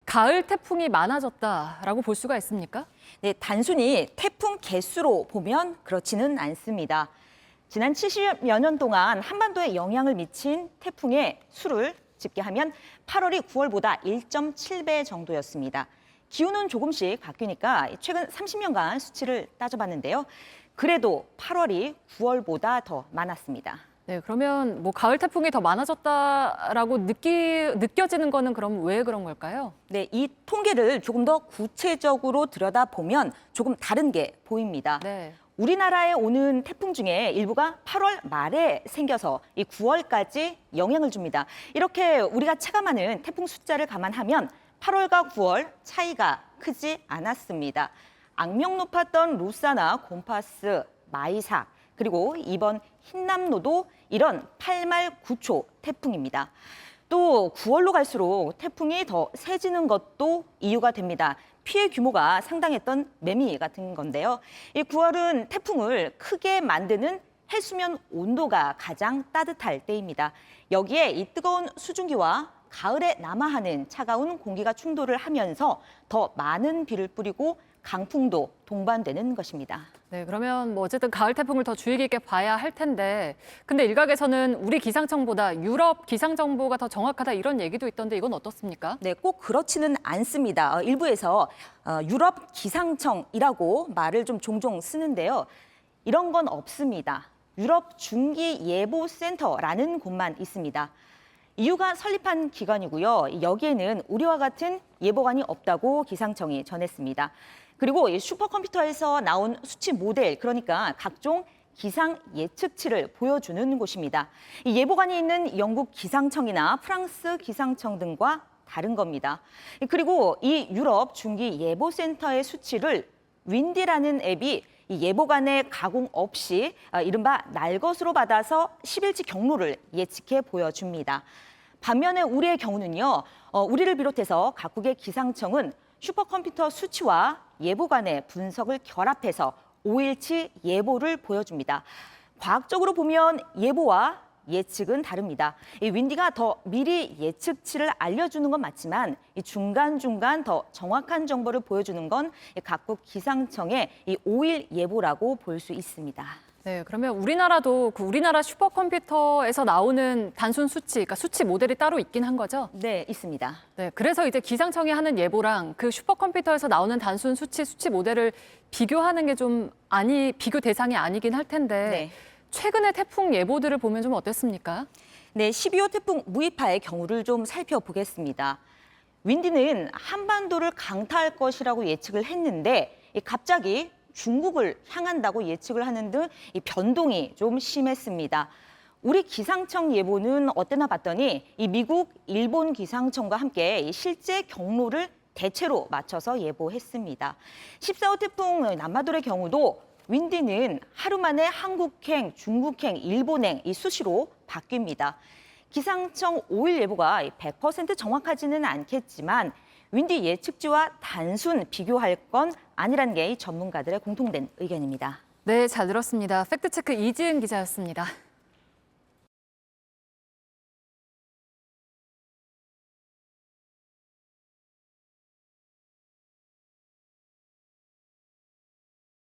가을 태풍이 많아졌다라고 볼 수가 있습니까? 네, 단순히 태풍 개수로 보면 그렇지는 않습니다. 지난 70여 년 동안 한반도에 영향을 미친 태풍의 수를 집계하면 8월이 9월보다 1.7배 정도였습니다. 기후는 조금씩 바뀌니까 최근 30년간 수치를 따져봤는데요. 그래도 8월이 9월보다 더 많았습니다. 네, 그러면 뭐 가을 태풍이 더 많아졌다라고 느껴지는 거는 그럼 왜 그런 걸까요? 네, 이 통계를 조금 더 구체적으로 들여다보면 조금 다른 게 보입니다. 네. 우리나라에 오는 태풍 중에 일부가 8월 말에 생겨서 이 9월까지 영향을 줍니다. 이렇게 우리가 체감하는 태풍 숫자를 감안하면 8월과 9월 차이가 크지 않았습니다. 악명 높았던 루사나 곰파스, 마이삭, 그리고 이번 흰남노도 이런 8말 9초 태풍입니다. 또 9월로 갈수록 태풍이 더 세지는 것도 이유가 됩니다. 피해 규모가 상당했던 매미 같은 건데요. 이 9월은 태풍을 크게 만드는 해수면 온도가 가장 따뜻할 때입니다. 여기에 이 뜨거운 수증기와 가을에 남아하는 차가운 공기가 충돌을 하면서 더 많은 비를 뿌리고 강풍도 동반되는 것입니다. 네, 그러면 뭐 어쨌든 가을 태풍을 더 주의 깊게 봐야 할 텐데, 근데 일각에서는 우리 기상청보다 유럽 기상 정보가 더 정확하다 이런 얘기도 있던데 이건 어떻습니까? 네, 꼭 그렇지는 않습니다. 일부에서 유럽 기상청이라고 말을 좀 종종 쓰는데요. 이런 건 없습니다. 유럽 중기예보센터라는 곳만 있습니다. EU가 설립한 기관이고요. 여기에는 우리와 같은 예보관이 없다고 기상청이 전했습니다. 그리고 이 슈퍼컴퓨터에서 나온 수치 모델, 그러니까 각종 기상 예측치를 보여주는 곳입니다. 이 예보관이 있는 영국 기상청이나 프랑스 기상청 등과 다른 겁니다. 그리고 이 유럽 중기 예보센터의 수치를 윈디라는 앱이 이 예보관의 가공 없이 이른바 날것으로 받아서 10일치 경로를 예측해 보여줍니다. 반면에 우리의 경우는요, 우리를 비롯해서 각국의 기상청은 슈퍼컴퓨터 수치와 예보관의 분석을 결합해서 5일치 예보를 보여줍니다. 과학적으로 보면 예보와 예측은 다릅니다. 이 윈디가 더 미리 예측치를 알려주는 건 맞지만 이 중간중간 더 정확한 정보를 보여주는 건 각국 기상청의 이 5일 예보라고 볼 수 있습니다. 네, 그러면 우리나라도 그 우리나라 슈퍼컴퓨터에서 나오는 단순 수치, 그러니까 수치 모델이 따로 있긴 한 거죠? 네, 있습니다. 네, 그래서 이제 기상청이 하는 예보랑 그 슈퍼컴퓨터에서 나오는 단순 수치 모델을 비교하는 게 좀 비교 대상이 아니긴 할 텐데 네. 최근의 태풍 예보들을 보면 좀 어땠습니까? 네, 12호 태풍 무이파의 경우를 좀 살펴보겠습니다. 윈디는 한반도를 강타할 것이라고 예측을 했는데 갑자기 중국을 향한다고 예측을 하는 등 이 변동이 좀 심했습니다. 우리 기상청 예보는 어땠나 봤더니 이 미국, 일본 기상청과 함께 이 실제 경로를 대체로 맞춰서 예보했습니다. 14호 태풍 남마돌의 경우도 윈디는 하루 만에 한국행, 중국행, 일본행 이 수시로 바뀝니다. 기상청 5일 예보가 100% 정확하지는 않겠지만 윈디 예측치와 단순 비교할 건 아니라는 게 전문가들의 공통된 의견입니다. 네, 잘 들었습니다. 팩트체크 이지은 기자였습니다.